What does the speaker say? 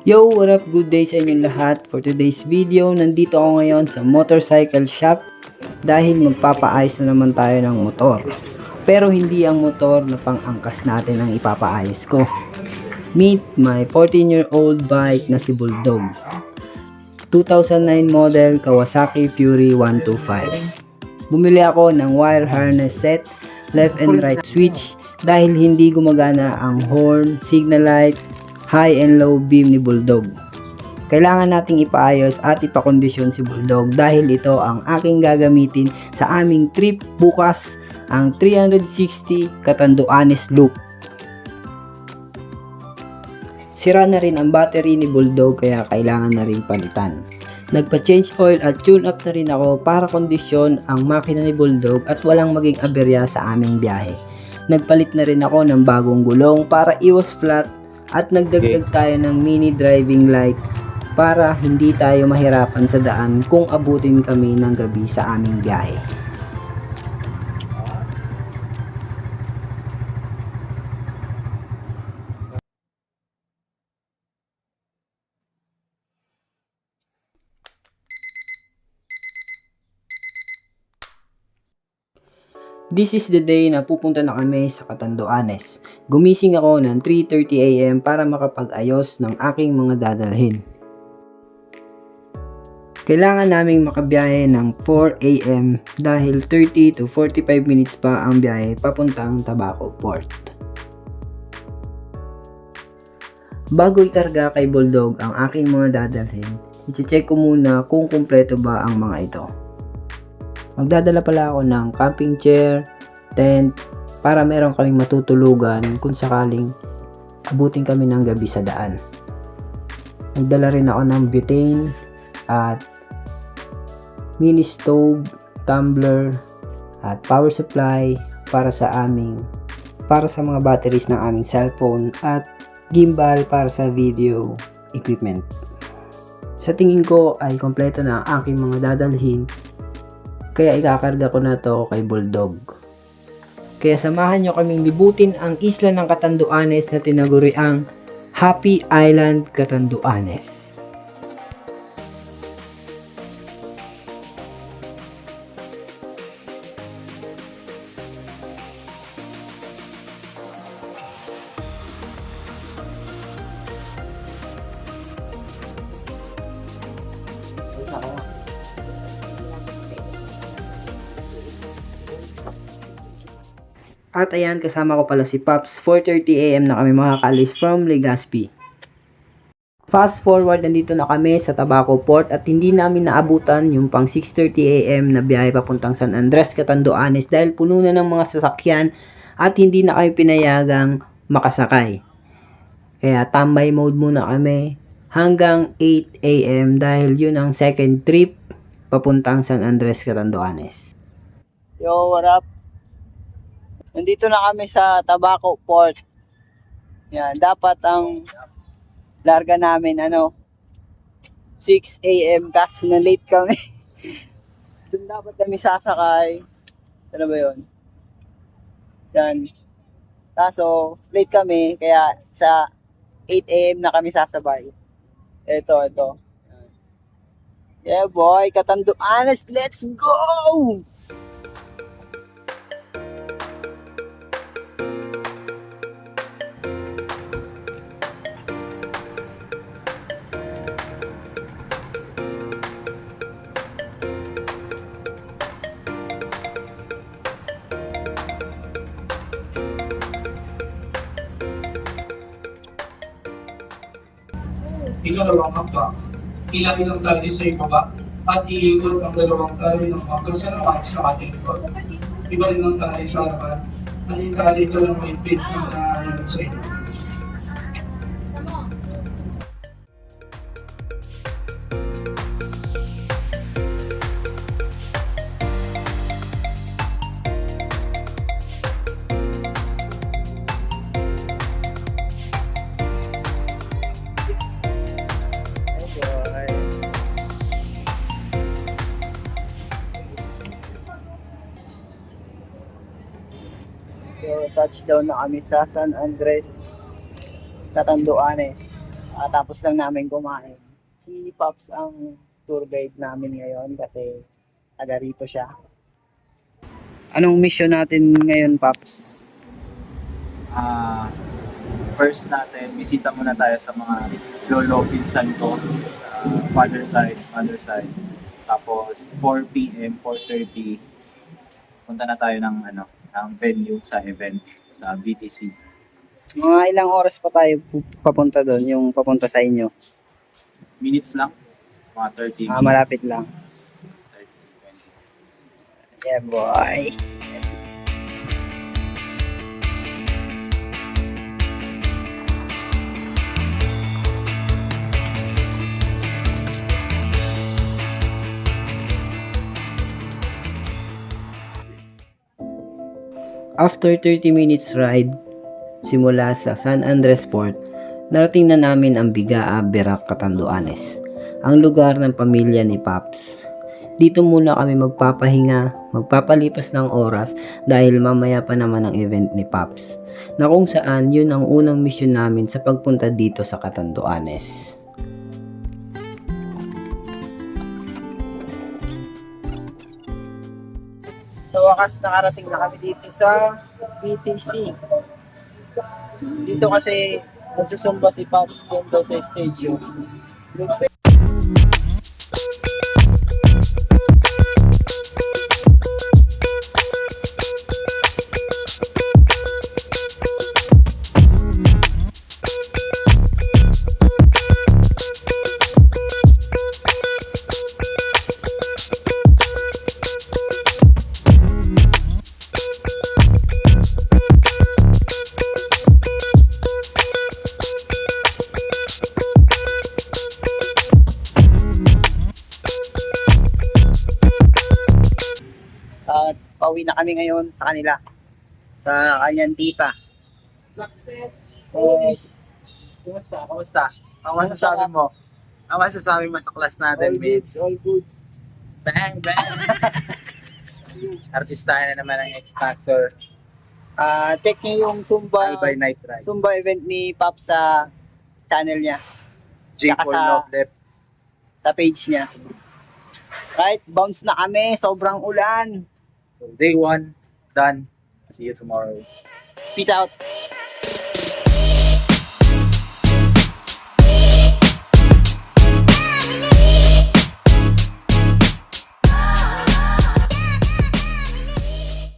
Yo, what up? Good day sa inyong lahat. For today's video, nandito ako ngayon sa motorcycle shop dahil magpapaayos na naman tayo ng motor. Pero hindi ang motor na pang-angkas natin ang ipapaayos ko. Meet my 14-year-old bike na si Bulldog. 2009 model Kawasaki Fury 125. Bumili ako ng wire harness set, left and right switch dahil hindi gumagana ang horn, signal light, high and low beam ni Bulldog. Kailangan nating ipaayos at ipakondisyon si Bulldog dahil ito ang aking gagamitin sa aming trip bukas, ang 360 Catanduanes Loop. Sira na rin ang battery ni Bulldog kaya kailangan na rin palitan. Nagpa-change oil at tune up na rin ako para kondisyon ang makina ni Bulldog at walang maging aberya sa aming biyahe. Nagpalit na rin ako ng bagong gulong para iwas flat at nagdagdag tayo ng mini driving light para hindi tayo mahirapan sa daan kung abutin kami ng gabi sa aming biyahe. This is the day na pupunta na kami sa Catanduanes. Gumising ako ng 3:30 AM para makapag-ayos ng aking mga dadalhin. Kailangan naming makabiyahe ng 4 AM dahil 30 to 45 minutes pa ang biyahe papuntang Tabaco Port. Bago ikarga kay Bulldog ang aking mga dadalhin, i-check ko muna kung kumpleto ba ang mga ito. Magdadala pala ako ng camping chair, tent, para meron kaming matutulugan kung sakaling abutin kami ng gabi sa daan. Nagdala rin ako ng butane at mini stove, tumbler, at power supply para sa mga batteries ng aming cellphone at gimbal para sa video equipment. Sa tingin ko ay kompleto na ang aking mga dadalhin. Kaya ikakarga ko na to kay Bulldog. Kaya samahan nyo kaming libutin ang isla ng Catanduanes na tinaguriang Happy Island Catanduanes. At ayan, kasama ko pala si Pops. 4:30 AM na kami makakalis from Legazpi. Fast forward, nandito na kami sa Tabaco Port at hindi namin naabutan yung pang 6:30 AM na biyahe papuntang San Andres, Catanduanes dahil puno na ng mga sasakyan at hindi na kami pinayagang makasakay. Kaya tambay mode muna kami hanggang 8 AM dahil yun ang second trip papuntang San Andres, Catanduanes. Yo, what up? Nandito na kami sa Tabaco Port. Yan, dapat ang larga namin 6 AM kasi na late kami. Doon dapat kami sasakay. Ano ba 'yon? Yan. Kaso late kami kaya sa 8 AM na kami sasabay. Ito. Yan. Yeah boy, Catanduanes, let's go! Ikalawang hakbang, ilagay ang tali sa ibaba at iikot ang dalawang tali ng magkasalaman sa ating likod. Ibalik ang tali sa harapan at itali ito ng mahigpit na naayon sa inyo. So, touchdown na kami sa San Andres, Catanduanes. Tapos lang namin kumain. Si Pops ang tour guide namin ngayon kasi taga rito siya. Anong mission natin ngayon, Pops? First natin, bisita muna tayo sa mga lolo, pinsan ko sa father side, mother side. Tapos 4 p.m., 4:30, punta na tayo ng ng venue sa event sa BTC. Mga ilang oras pa tayo papunta doon, yung papunta sa inyo? Minutes lang, mga 30 minutes. Malapit lang. 30, 20 minutes. Yeah, boy. After 30 minutes ride, simula sa San Andres Port, narating na namin ang Bigaa, Verac, Catanduanes, ang lugar ng pamilya ni Paps. Dito muna kami magpapahinga, magpapalipas ng oras dahil mamaya pa naman ang event ni Paps, na kung saan yun ang unang mission namin sa pagpunta dito sa Catanduanes. Sa wakas, nakarating na kami dito sa BTC. Dito kasi magsusumba si Pops dito sa stage. At pauwi na kami ngayon sa kanila. Sa kanyang tita. Success! Kumusta? Kamusta? Ang masasabi mo? Ang masasabi mo sa class natin, Vince? All goods. Bang, bang! Artistahan na naman ang X Factor. Check niyo yung Zumba Albay Night Ride. Zumba event ni Pop sa channel niya, J. Saka Paul sa- Noblet. sa page niya. Right, bounce na kami, sobrang ulan. So, day 1, done. See you tomorrow. Peace out.